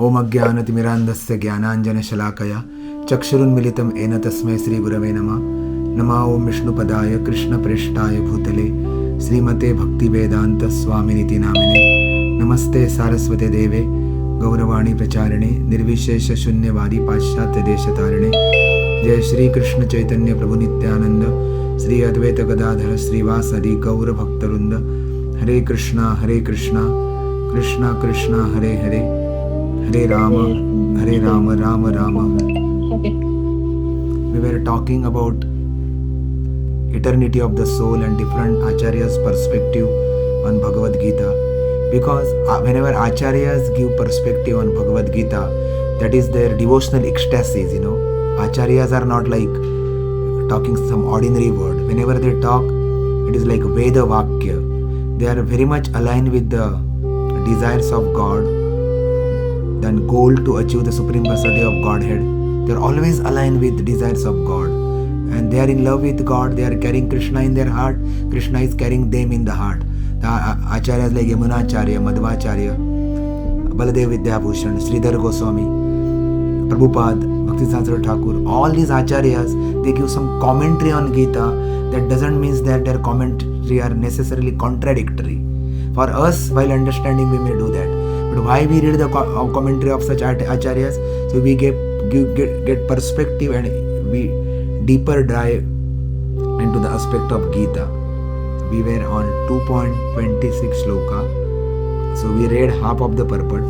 ओम अज्ञानतिमिरान्धस्य ज्ञानाञ्जनशलाकया चक्षुरुन्मिलितं येन तस्मै श्रीगुरवे नमः। नमः ओम विष्णुपदाय कृष्णप्रेष्ठाय भूतले श्रीमते भक्तिवेदांत स्वामिनिति नामिने। नमस्ते सारस्वते देवे गौरवाणी प्रचारिणे निर्विशेष शून्यवादी पाश्चात्य देशतारिणे। जय श्री कृष्ण चैतन्य प्रभु नित्यानंद श्री अद्वैत गदाधर श्रीवासदि गौर भक्तवृंद। हरे कृष्णा कृष्णा कृष्णा हरे हरे, हरे Ram Ram Ram. We were talking about eternity of the soul and different acharyas perspective on Bhagavad Gita, because whenever acharyas give perspective on Bhagavad Gita, that is their devotional ecstasies. Acharyas are not like talking some ordinary word. Whenever they talk, it is like Veda Vakya. They are very much aligned with the desires of God, then goal to achieve the supreme personality of Godhead. They are always aligned with the desires of God, and they are in love with God. They are carrying Krishna in their heart. Krishna is carrying them in the heart. The acharyas like Yamunacharya, Madhvacharya, Baladev Vidyabhushan, Sridhar Goswami, Prabhupada, Bhakti-Siddhanta Thakur, all these acharyas, they give some commentary on Gita. That doesn't mean that their commentary are necessarily contradictory. For us, while understanding, we may do that. But why we read the commentary of such acharyas? So we get perspective and we deeper dive into the aspect of Gita. We were on 2.26 shloka. So we read half of the purport.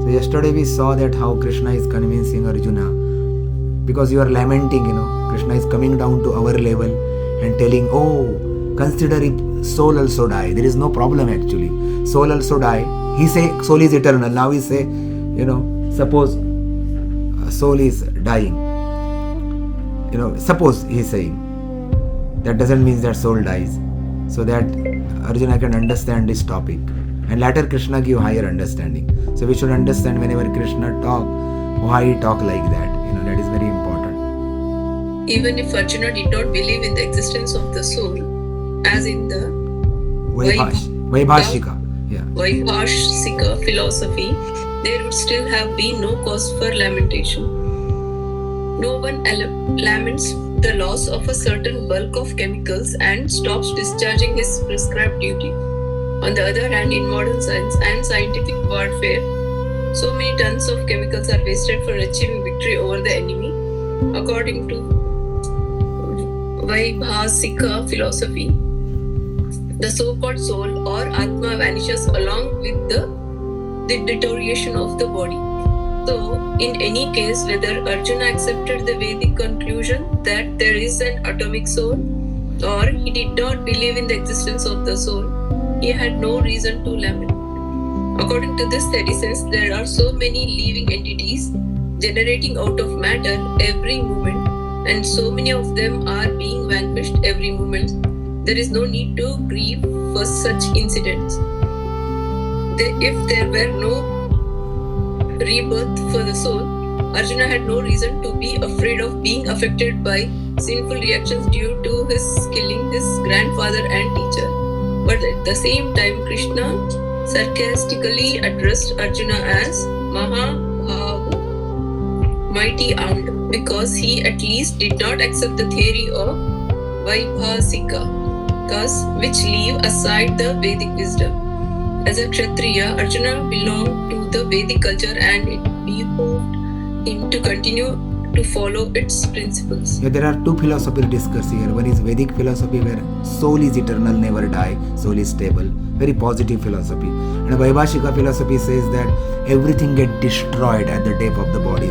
So yesterday we saw that how Krishna is convincing Arjuna, because you are lamenting, Krishna is coming down to our level and telling, oh, consider if soul also die. There is no problem actually. Soul also die. He say soul is eternal. Now he say, suppose soul is dying. Suppose he is saying. That doesn't mean that soul dies. So that Arjuna can understand this topic. And later Krishna give higher understanding. So we should understand whenever Krishna talk, why he talk like that. That is very important. Even if Arjuna did not believe in the existence of the soul, as in the Vaibhashika philosophy, there would still have been no cause for lamentation. No one laments the loss of a certain bulk of chemicals and stops discharging his prescribed duty. On the other hand, in modern science and scientific warfare, so many tons of chemicals are wasted for achieving victory over the enemy. According to Vaibhashika philosophy, the so-called soul or Atma vanishes along with the deterioration of the body. So, in any case, whether Arjuna accepted the Vedic conclusion that there is an atomic soul, or he did not believe in the existence of the soul, he had no reason to lament. According to this theory, since there are so many living entities generating out of matter every moment, and so many of them are being vanquished every moment, there is no need to grieve for such incidents. If there were no rebirth for the soul, Arjuna had no reason to be afraid of being affected by sinful reactions due to his killing his grandfather and teacher. But at the same time, Krishna sarcastically addressed Arjuna as Mahabhahu, mighty armed, because he at least did not accept the theory of Vaibhashika, which leave aside the Vedic wisdom. As a kṣatriya, Arjuna belonged to the Vedic culture and it behooved him to continue to follow its principles. Yeah, there are two philosophies discussed here. One is Vedic philosophy where soul is eternal, never die, soul is stable. Very positive philosophy. And Vaibhashika philosophy says that everything get destroyed at the death of the body.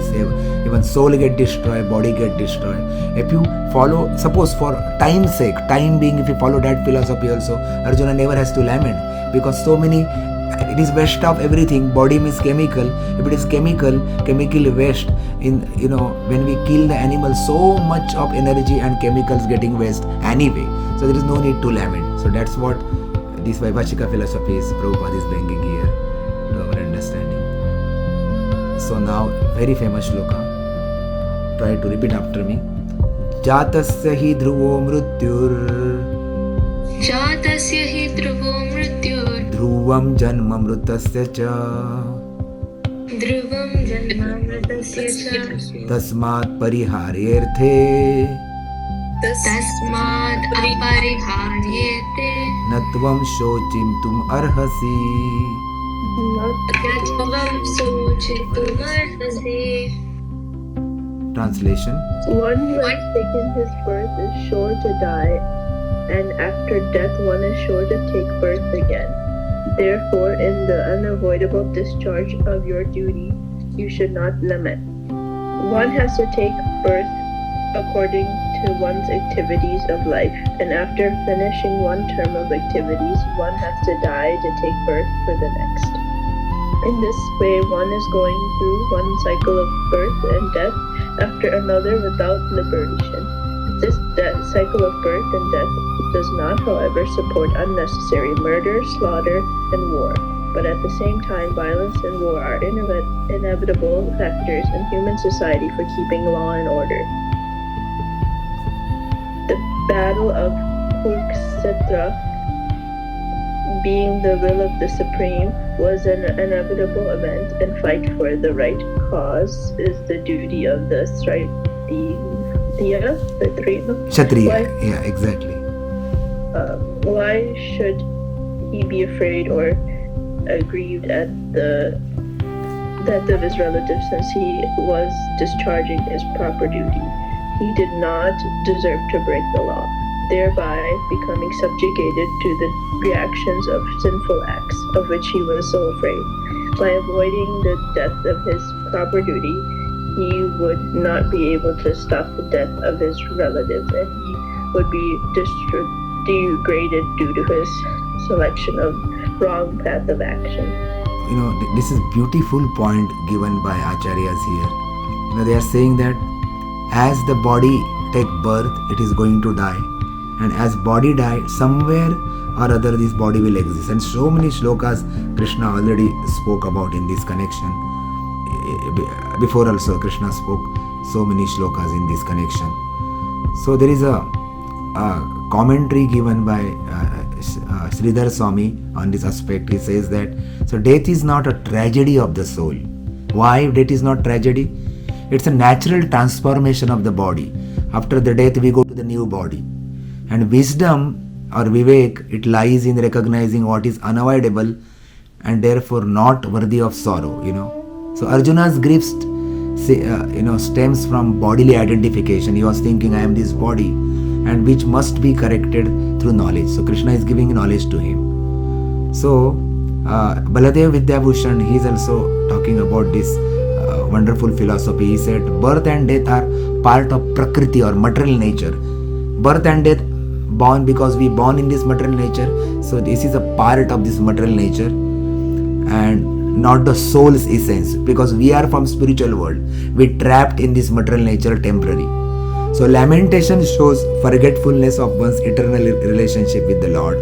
Even soul get destroyed, body get destroyed. If you follow, suppose for time's sake, time being, if you follow that philosophy also, Arjuna never has to lament, because so many, it is waste of everything. Body means chemical. If it is chemical waste, when we kill the animal, so much of energy and chemicals getting waste anyway. So there is no need to lament. So that's what this Vaibhashika philosophy is, Prabhupada is bringing here to our understanding. So now, very famous shloka. Try to repeat after me. Jatasya hi dhruvo mrityur. Jatasya hi dhruvo mrityur. Dhruvam janma mritasya cha. ध्रुवं जन्मामृतस्य च तस्मात् परिहार्येऽर्थे तस्मात् अपरिहार्येते न त्वं शोचितुम् अर्हसि. त्वं शोचितुमर्हसि. Translation. One who has taken his birth is sure to die, and after death one is sure to take birth again. Therefore, in the unavoidable discharge of your duty, you should not lament. One has to take birth according to one's activities of life, and after finishing one term of activities, one has to die to take birth for the next. In this way, one is going through one cycle of birth and death after another without liberation. This cycle of birth and death does not, however, support unnecessary murder, slaughter, and war. But at the same time, violence and war are inevitable factors in human society for keeping law and order. The Battle of Kurukṣetra, being the will of the Supreme, was an inevitable event, and fight for the right cause is the duty of the Kṣatriya. Yeah, exactly. Why should he be afraid or aggrieved at the death of his relative, since he was discharging his proper duty? He did not deserve to break the law, thereby becoming subjugated to the reactions of sinful acts, of which he was so afraid. By avoiding the death of his proper duty, he would not be able to stop the death of his relatives, and he would be degraded due to his selection of wrong path of action. This is beautiful point given by acharyas here. They are saying that as the body take birth, it is going to die, and as body die, somewhere or other this body will exist. And so many shlokas Krishna already spoke about in this connection. Before also Krishna spoke so many shlokas in this connection. So there is a commentary given by Sridhar Swami on this aspect. He says that so death is not a tragedy of the soul. Why death is not tragedy? It's a natural transformation of the body. After the death we go to the new body. And wisdom or vivek, it lies in recognizing what is unavoidable and therefore not worthy of sorrow. So Arjuna's grief stems from bodily identification. He was thinking, I am this body, and which must be corrected through knowledge. So Krishna is giving knowledge to him. So Baladev Vidyabhushan, he is also talking about this wonderful philosophy. He said, birth and death are part of Prakriti or material nature. Birth and death, born because we born in this material nature. So this is a part of this material nature and not the soul's essence, because we are from spiritual world. We trapped in this material nature temporary. So lamentation shows forgetfulness of one's eternal relationship with the Lord.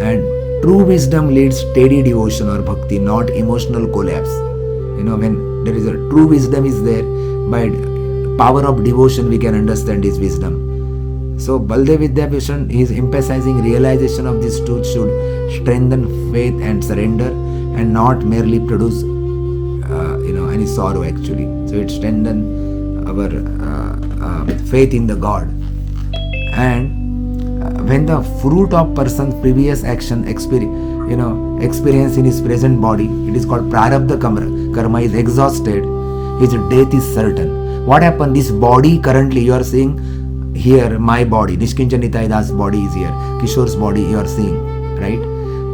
And true wisdom leads steady devotion or bhakti, not emotional collapse. When there is a true wisdom is there, by power of devotion we can understand this wisdom. So Baladev Vidyabhushan is emphasizing realization of this truth should strengthen faith and surrender and not merely produce any sorrow actually. So it strengthens our faith in the God. And when the fruit of person's previous action experience in his present body, it is called prarabdha karma, is exhausted, his death is certain. What happened? This body currently you are seeing here, my body, Nishkinchan Nitai Das body is here, Kishor's body you are seeing, right?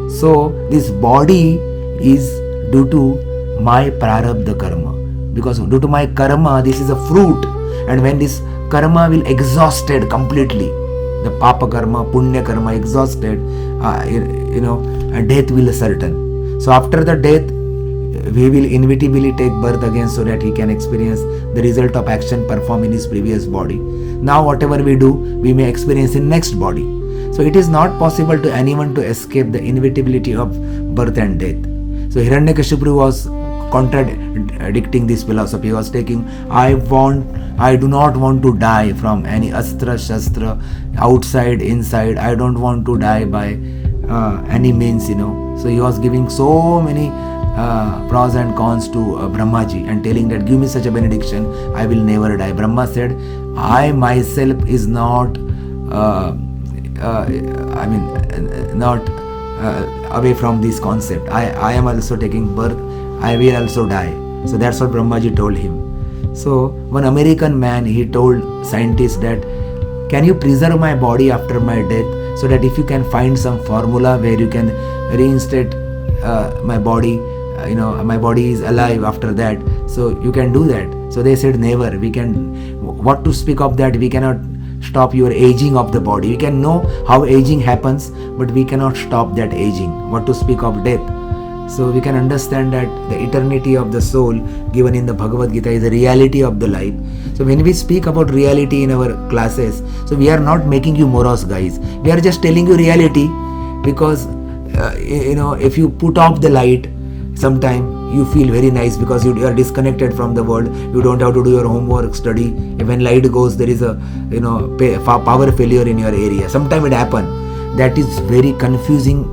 So this body is due to my prarabdha karma, because due to my karma this is a fruit, and when this karma will exhausted completely, the papa karma, punya karma exhausted, and death will certain. So after the death we will inevitably take birth again, so that he can experience the result of action performed in his previous body. Now whatever we do, we may experience in next body. So it is not possible to anyone to escape the inevitability of birth and death. So Hiranyakashipu was contradicting this philosophy. He was taking, I do not want to die from any astra shastra, outside, inside. I don't want to die by any means, So he was giving so many pros and cons to Brahmaji and telling that give me such a benediction, I will never die. Brahma said, I myself is not not away from this concept. I am also taking birth, I will also die. So that's what Brahmaji told him. So one American man, he told scientists that, can you preserve my body after my death, so that if you can find some formula where you can reinstate my body, my body is alive after that, so you can do that. So they said, never. We can, what to speak of that, we cannot stop your aging of the body. We can know how aging happens, but we cannot stop that aging. What to speak of death? So we can understand that the eternity of the soul given in the Bhagavad Gita is the reality of the life. So when we speak about reality in our classes, so we are not making you morose, guys. We are just telling you reality, because if you put off the light, sometime you feel very nice because you are disconnected from the world. You don't have to do your homework, study. When light goes, there is a power failure in your area. Sometime it happens. That is very confusing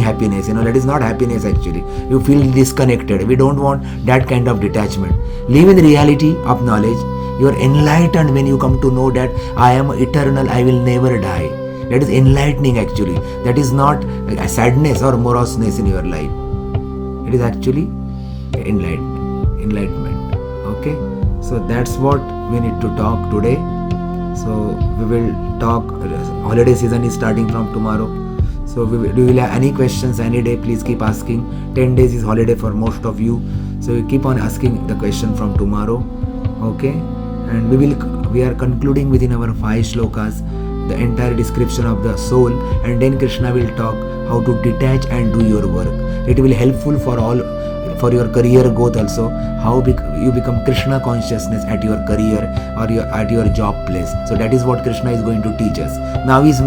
happiness. That is not happiness actually. You feel disconnected. We don't want that kind of detachment. Live in the reality of knowledge. You are enlightened when you come to know that I am eternal, I will never die. That is enlightening actually. That is not a sadness or moroseness in your life. It is actually enlightenment. Okay? So that's what we need to talk today. So we will talk. Holiday season is starting from tomorrow. So do you have any questions any day? Please keep asking. 10 days is holiday for most of you. So you keep on asking the question from tomorrow. Okay? And we are concluding within our 5 shlokas the entire description of the soul, and then Krishna will talk how to detach and do your work. It will helpful for your career growth also, how you become Krishna consciousness at your career or at your job place. So that is what Krishna is going to teach us. Now he is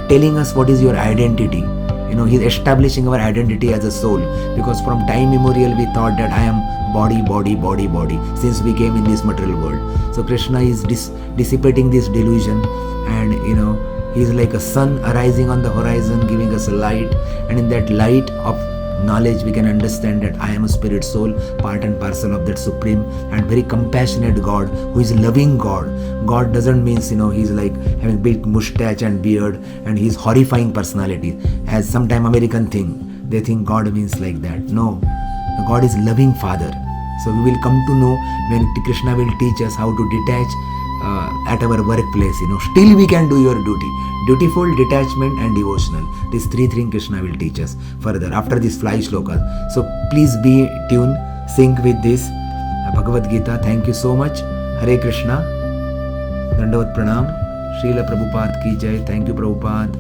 telling us what is your identity. He is establishing our identity as a soul, because from time immemorial we thought that I am body since we came in this material world. So Krishna is dissipating this delusion, and he is like a sun arising on the horizon, giving us a light, and in that light of knowledge we can understand that I am a spirit soul, part and parcel of that supreme and very compassionate God, who is loving God. God doesn't mean he's like having big mustache and beard and he's horrifying personality, as sometime American thing. They think God means like that. No, God is loving Father. So we will come to know when Krishna will teach us how to detach at our workplace. Still we can do your duty. Dutiful, detachment and devotional. These 3 things Krishna will teach us further after this 5 shlokas. So please be tuned, sync with this Bhagavad Gita. Thank you so much. Hare Krishna. Dandavat Pranam. Srila Prabhupada ki jai. Thank you, Prabhupada.